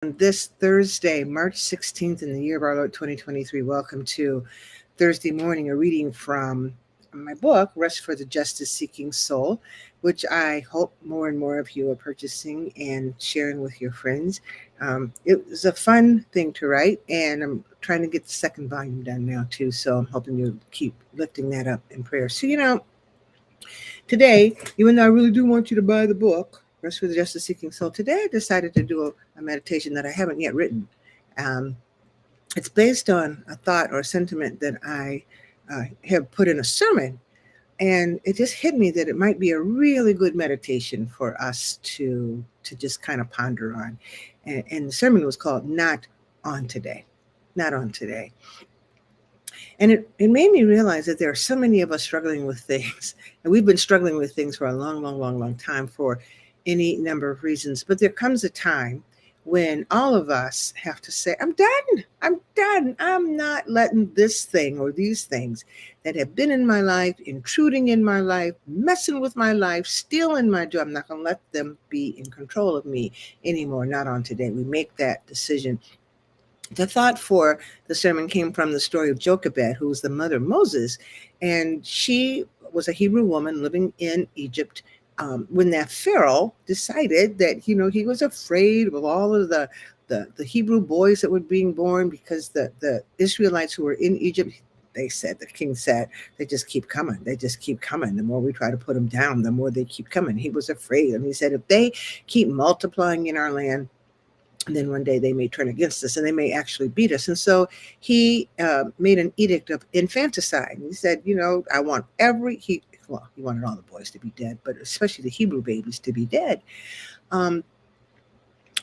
On this Thursday, March 16th, in the year of our Lord 2023. Welcome to Thursday morning, a reading from my book, Rest for the Justice Seeking Soul, which I hope more and more of you are purchasing and sharing with your friends. It was a fun thing to write, and I'm trying to get the second volume done now, too. So I'm hoping you keep lifting that up in prayer. So, today, even though I really do want you to buy the book, Rest for the Justice Seeking Soul, today I decided to do a meditation that I haven't yet written. Um, it's based on a thought or a sentiment that I have put in a sermon, and it just hit me that it might be a really good meditation for us to just kind of ponder on. And the sermon was called "Not on Today," not on today. And it made me realize that there are so many of us struggling with things. And we've been struggling with things for a long, long, long, long time for any number of reasons. But there comes a time when all of us have to say, I'm done. I'm done. I'm not letting this thing or these things that have been in my life, intruding in my life, messing with my life, stealing my joy. I'm not going to let them be in control of me anymore. Not on today. We make that decision. The thought for the sermon came from the story of Jochebed, who was the mother of Moses, and she was a Hebrew woman living in Egypt. When that Pharaoh decided that he was afraid of all of the Hebrew boys that were being born because the Israelites who were in Egypt, the king said, they just keep coming. They just keep coming. The more we try to put them down, the more they keep coming. He was afraid, and he said, if they keep multiplying in our land, and then one day they may turn against us and they may actually beat us. And so he made an edict of infanticide. And he said, I want he wanted all the boys to be dead, but especially the Hebrew babies to be dead. Um,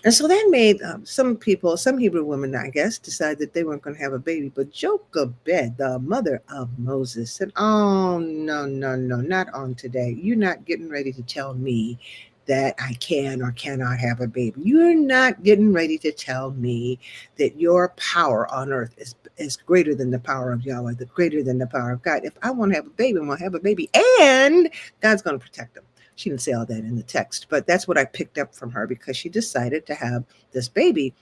and so that made some Hebrew women, I guess, decide that they weren't going to have a baby. But Jochebed, the mother of Moses, said, oh, no, no, no, not on today. You're not getting ready to tell me that I can or cannot have a baby. You're not getting ready to tell me that your power on earth is greater than the power of Yahweh, greater than the power of God. If I want to have a baby, I'm going to have a baby, and God's going to protect them. She didn't say all that in the text, but that's what I picked up from her because she decided to have this baby.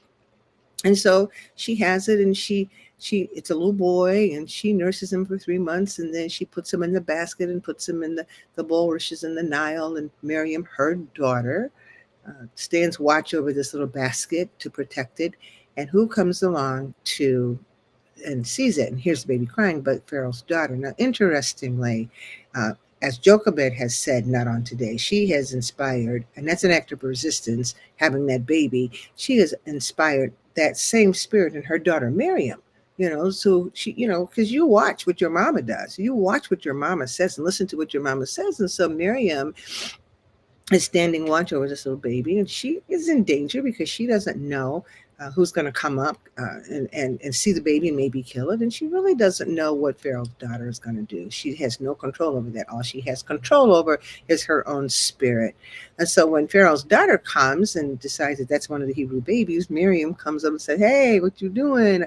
And so she has it, and she it's a little boy, and she nurses him for 3 months, and then she puts him in the basket and puts him in the bulrushes in the Nile. And Miriam, her daughter, stands watch over this little basket to protect it. And who comes along to and sees it and hears the baby crying, but Pharaoh's daughter. Now, interestingly, as Jochebed has said, not on today, she has inspired, and that's an act of resistance, having that baby. She has inspired that same spirit in her daughter, Miriam. So she, because you watch what your mama does, you watch what your mama says and listen to what your mama says. And so Miriam is standing watch over this little baby, and she is in danger because she doesn't know who's going to come up and see the baby and maybe kill it. And she really doesn't know what Pharaoh's daughter is going to do. She has no control over that. All she has control over is her own spirit. And so when Pharaoh's daughter comes and decides that that's one of the Hebrew babies, Miriam comes up and says, hey, what you doing?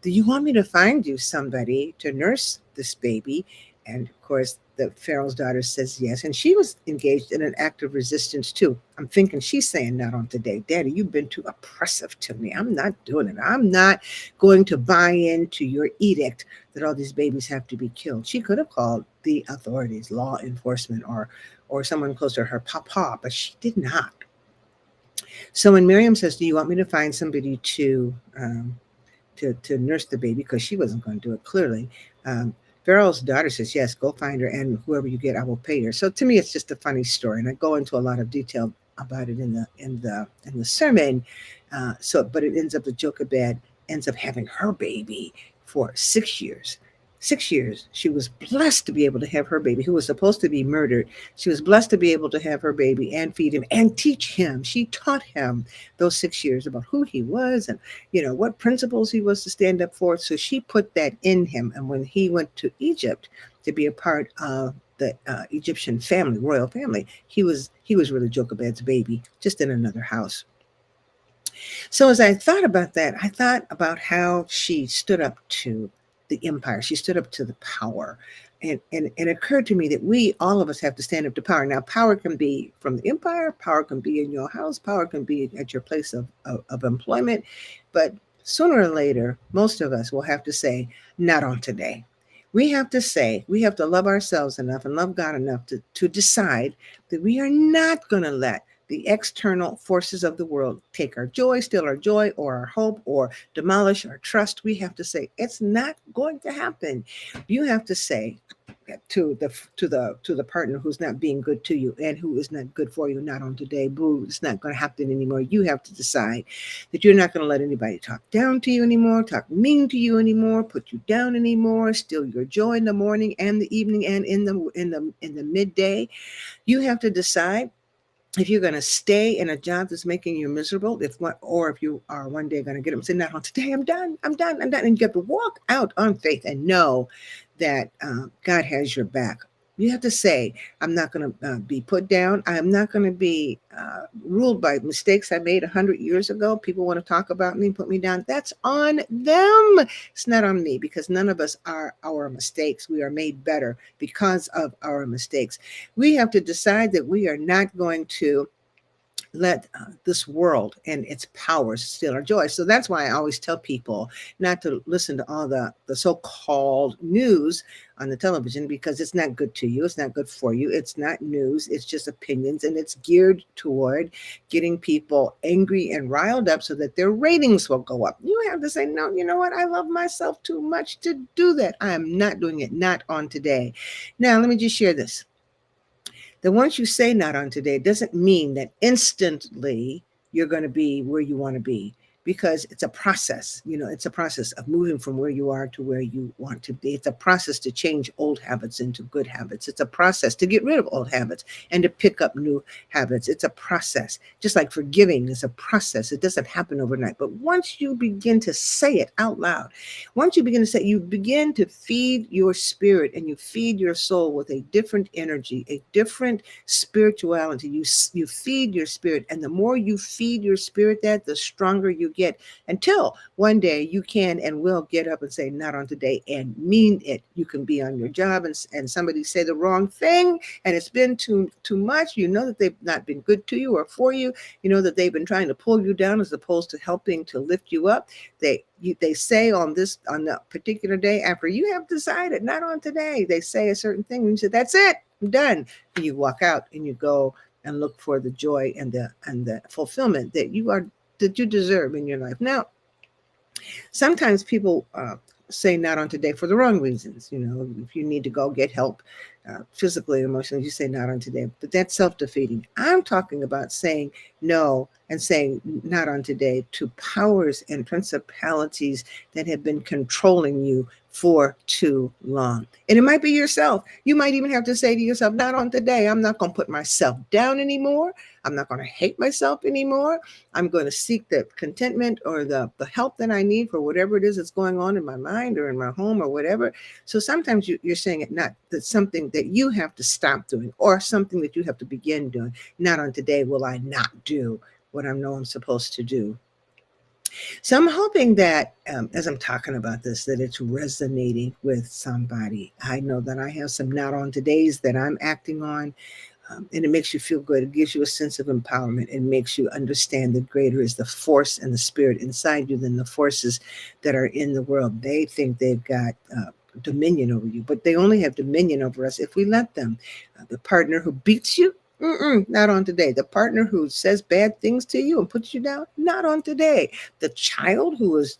Do you want me to find you somebody to nurse this baby? And of course, the Pharaoh's daughter says yes. And she was engaged in an act of resistance too. I'm thinking she's saying, not on today. Daddy, you've been too oppressive to me. I'm not doing it. I'm not going to buy into your edict that all these babies have to be killed. She could have called the authorities, law enforcement, or someone close to her, papa, but she did not. So when Miriam says, do you want me to find somebody to nurse the baby, because she wasn't going to do it clearly. Pharaoh's daughter says, yes, go find her, and whoever you get, I will pay her. So to me, it's just a funny story, and I go into a lot of detail about it in the sermon. But it ends up that Jochebed ends up having her baby for 6 years. 6 years. She was blessed to be able to have her baby, who was supposed to be murdered. She was blessed to be able to have her baby and feed him and teach him. She taught him those 6 years about who he was and what principles he was to stand up for. So she put that in him. And when he went to Egypt to be a part of the Egyptian family, royal family, he was really Jochebed's baby, just in another house. So as I thought about that, I thought about how she stood up to the empire. She stood up to the power. and it occurred to me that all of us have to stand up to power. Now, power can be from the empire, power can be in your house, power can be at your place of employment. But sooner or later, most of us will have to say, not on today. We have to love ourselves enough and love God enough to decide that we are not going to let the external forces of the world take our joy, steal our joy, or our hope, or demolish our trust. We have to say, it's not going to happen. You have to say to the partner who's not being good to you and who is not good for you, not on today, boo, it's not going to happen anymore. You have to decide that you're not going to let anybody talk down to you anymore, talk mean to you anymore, put you down anymore, steal your joy in the morning and the evening and in the midday. You have to decide if you're going to stay in a job that's making you miserable, or if you are one day going to get up and say, "No, today I'm done, and you have to walk out on faith and know that God has your back. You have to say, "I'm not going to be put down. I'm not going to be ruled by mistakes I made 100 years ago. People want to talk about me, put me down. That's on them. It's not on me, because none of us are our mistakes. We are made better because of our mistakes. We have to decide that we are not going to let this world and its powers steal our joy. So that's why I always tell people not to listen to all the so-called news on the television, because it's not good to you. It's not good for you. It's not news. It's just opinions, and it's geared toward getting people angry and riled up so that their ratings will go up. You have to say, no, you know what? I love myself too much to do that. I am not doing it. Not on today. Now, let me just share this. That once you say not on today, it doesn't mean that instantly you're going to be where you want to be, because it's a process. It's a process of moving from where you are to where you want to be. It's a process to change old habits into good habits. It's a process to get rid of old habits and to pick up new habits. It's a process. Just like forgiving is a process. It doesn't happen overnight. But once you begin to say it out loud, once you begin to say, you begin to feed your spirit and you feed your soul with a different energy, a different spirituality. You feed your spirit, and the more you feed your spirit that, the stronger you get, until one day you can and will get up and say, not on today, and mean it. You can be on your job and somebody say the wrong thing, and it's been too much. You know that they've not been good to you or for you. You know that they've been trying to pull you down as opposed to helping to lift you up. They say on the particular day, after you have decided not on today, they say a certain thing, and you say, that's it, I'm done. And you walk out and you go and look for the joy and the fulfillment that you deserve in your life. Now, sometimes people say not on today for the wrong reasons. If you need to go get help physically and emotionally, you say not on today. But that's self-defeating. I'm talking about saying no and saying not on today to powers and principalities that have been controlling you for too long. And it might be yourself. You might even have to say to yourself, not on today. I'm not going to put myself down anymore. I'm not going to hate myself anymore. I'm going to seek the contentment or the help that I need for whatever it is that's going on in my mind or in my home or whatever. So sometimes you're saying it not that's something that you have to stop doing, or something that you have to begin doing. Not on today will I not do what I know I'm supposed to do. So I'm hoping that as I'm talking about this, that it's resonating with somebody. I know that I have some not on todays that I'm acting on. And it makes you feel good. It gives you a sense of empowerment. It makes you understand that greater is the force and the spirit inside you than the forces that are in the world. They think they've got dominion over you, but they only have dominion over us if we let them. The partner who beats you, not on today. The partner who says bad things to you and puts you down, not on today. The child who is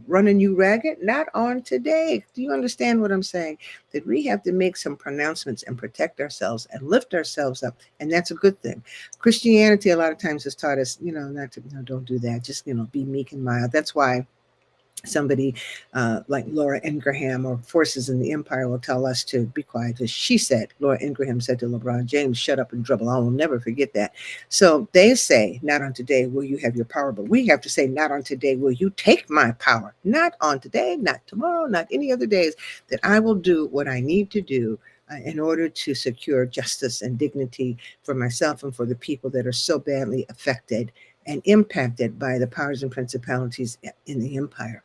running you ragged, not on today. Do you understand what I'm saying? That we have to make some pronouncements and protect ourselves and lift ourselves up. And that's a good thing. Christianity a lot of times has taught us, not to, don't do that. Just, be meek and mild. That's why somebody like Laura Ingraham or Forces in the Empire will tell us to be quiet, because she said, Laura Ingraham said to LeBron James, shut up and dribble. I will never forget that. So they say, not on today will you have your power, but we have to say, not on today will you take my power. Not on today, not tomorrow, not any other days, that I will do what I need to do in order to secure justice and dignity for myself and for the people that are so badly affected and impacted by the powers and principalities in the empire.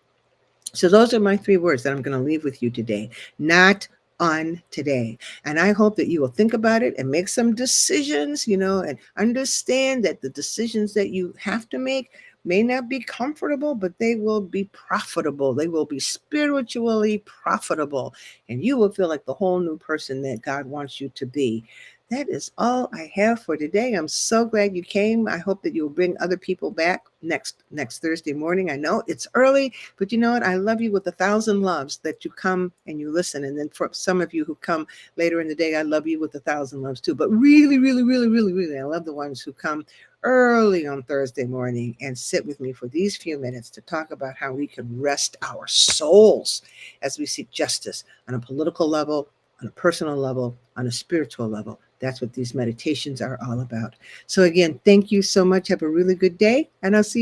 So those are my 3 words that I'm going to leave with you today. Not on today. And I hope that you will think about it and make some decisions, and understand that the decisions that you have to make may not be comfortable, but they will be profitable. They will be spiritually profitable. And you will feel like the whole new person that God wants you to be. That is all I have for today. I'm so glad you came. I hope that you'll bring other people back next Thursday morning. I know it's early, but you know what? I love you with 1,000 loves that you come and you listen. And then for some of you who come later in the day, I love you with 1,000 loves too. But really, really, really, really, really, I love the ones who come early on Thursday morning and sit with me for these few minutes to talk about how we can rest our souls as we seek justice on a political level, on a personal level, on a spiritual level. That's what these meditations are all about. So again, thank you so much. Have a really good day, and I'll see you